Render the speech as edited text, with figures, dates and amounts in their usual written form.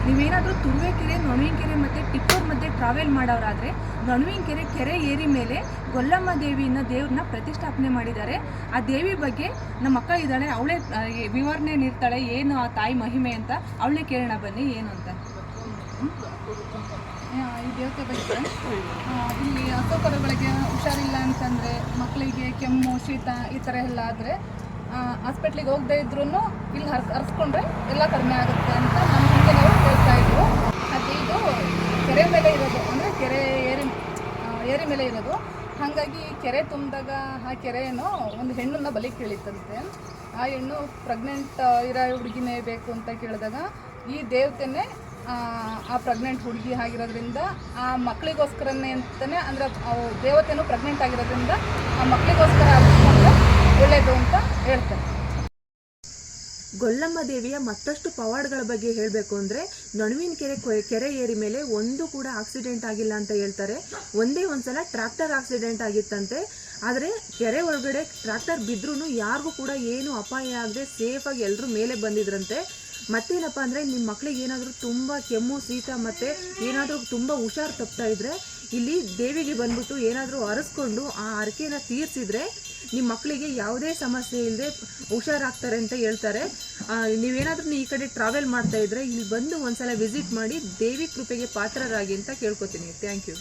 ನೀವೇನಾದರೂ ತುರುವೇಕೆರೆ, ನೊಣವಿನಕೆರೆ ಮತ್ತು ಟಿಪ್ಪೂರ್ ಮಧ್ಯೆ ಟ್ರಾವೆಲ್ ಮಾಡೋರಾದರೆ ನೊಣವಿನಕೆರೆ ಕೆರೆ ಏರಿ ಮೇಲೆ ಗೊಲ್ಲಮ್ಮ ದೇವ್ರನ್ನ ಪ್ರತಿಷ್ಠಾಪನೆ ಮಾಡಿದ್ದಾರೆ. ಆ ದೇವಿ ಬಗ್ಗೆ ನಮ್ಮ ಅಕ್ಕ ಇದ್ದಾಳೆ, ಅವಳೇ ವಿವರಣೆ ನೀಡ್ತಾಳೆ ಏನು ಆ ತಾಯಿ ಮಹಿಮೆ ಅಂತ. ಅವಳೇ ಕೇಳೋಣ ಬನ್ನಿ ಏನು ಅಂತ. ಈ ದೇವತೆ ಬಗ್ಗೆ ಇಲ್ಲಿ ಹಸುಕರುಗಳಿಗೆ ಹುಷಾರಿಲ್ಲ ಅಂತಂದರೆ, ಮಕ್ಕಳಿಗೆ ಕೆಮ್ಮು ಶೀತ ಈ ಥರ ಎಲ್ಲ ಆದರೆ ಹಾಸ್ಪಿಟ್ಲಿಗೆ ಹೋಗದೇ ಇದ್ರೂ ಇಲ್ಲಿ ಹರಿಸ್ಕೊಂಡ್ರೆ ಎಲ್ಲ ಕಡಿಮೆ ಆಗುತ್ತೆ ಅಂತ ನಮ್ಮ ಹಿಂದಿನವರು ಹೇಳ್ತಾ ಇದ್ರು. ಅದು ಇದು ಕೆರೆ ಮೇಲೆ ಇರೋದು, ಅಂದರೆ ಕೆರೆ ಏರಿ ಮೇಲೆ ಇರೋದು. ಹಾಗಾಗಿ ಕೆರೆ ತುಂಬಿದಾಗ ಆ ಕೆರೆಯನ್ನು ಒಂದು ಹೆಣ್ಣನ್ನು ಬಲಿ ಕೇಳಿತ್ತಂತೆ. ಆ ಹೆಣ್ಣು ಪ್ರೆಗ್ನೆಂಟ್ ಇರೋ ಹುಡುಗಿನೇ ಬೇಕು ಅಂತ ಕೇಳಿದಾಗ ಈ ದೇವತೆನೇ ಆ ಪ್ರೆಗ್ನೆಂಟ್ ಹುಡುಗಿ ಆಗಿರೋದ್ರಿಂದ ಆ ಮಕ್ಕಳಿಗೋಸ್ಕರನೇ ಅಂತಲೇ, ಅಂದರೆ ದೇವತೆನೂ ಪ್ರೆಗ್ನೆಂಟ್ ಆಗಿರೋದ್ರಿಂದ ಆ ಮಕ್ಕಳಿಗೋಸ್ಕರ ಆಗಿಕೊಂಡ್ರೆ ಒಳ್ಳೆಯದು ಅಂತ ಹೇಳ್ತಾರೆ. ಗೊಲ್ಲಮ್ಮ ದೇವಿಯ ಮತ್ತಷ್ಟು ಪವಾಡಗಳ ಬಗ್ಗೆ ಹೇಳಬೇಕು ಅಂದರೆ, ನೊಣವಿನಕೆರೆ ಕೆರೆ ಏರಿ ಮೇಲೆ ಒಂದು ಕೂಡ ಆಕ್ಸಿಡೆಂಟ್ ಆಗಿಲ್ಲ ಅಂತ ಹೇಳ್ತಾರೆ. ಒಂದೇ ಒಂದ್ಸಲ ಟ್ರ್ಯಾಕ್ಟರ್ ಆಕ್ಸಿಡೆಂಟ್ ಆಗಿತ್ತಂತೆ. ಆದರೆ ಕೆರೆ ಒಳಗಡೆ ಟ್ರ್ಯಾಕ್ಟರ್ ಬಿದ್ರೂ ಯಾರಿಗೂ ಕೂಡ ಏನು ಅಪಾಯ ಆಗದೆ ಸೇಫಾಗಿ ಎಲ್ಲರೂ ಮೇಲೆ ಬಂದಿದ್ರಂತೆ. ಮತ್ತೇನಪ್ಪ ಅಂದರೆ, ನಿಮ್ಮ ಮಕ್ಕಳಿಗೆ ಏನಾದರೂ ತುಂಬ ಕೆಮ್ಮು ಶೀತ ಮತ್ತು ಏನಾದರೂ ತುಂಬ ಹುಷಾರು ತಪ್ತಾ ಇದ್ದರೆ ಇಲ್ಲಿ ದೇವಿಗೆ ಬಂದ್ಬಿಟ್ಟು ಏನಾದರೂ ಅರಸ್ಕೊಂಡು ಆ ಹರಕೆನ ತೀರಿಸಿದ್ರೆ ನಿಮ್ಮ ಮಕ್ಕಳಿಗೆ ಯಾವುದೇ ಸಮಸ್ಯೆ ಇಲ್ಲದೆ ಹುಷಾರಾಗ್ತಾರೆ ಅಂತ ಹೇಳ್ತಾರೆ. ನೀವೇನಾದ್ರೂ ಈ ಕಡೆ ಟ್ರಾವೆಲ್ ಮಾಡ್ತಾ ಇದ್ರೆ ಇಲ್ಲಿ ಬಂದು ಒಂದ್ಸಲ ವಿಸಿಟ್ ಮಾಡಿ ದೇವಿ ಕೃಪೆಗೆ ಪಾತ್ರರಾಗಿ ಅಂತ ಕೇಳ್ಕೊತೀನಿ. Thank you.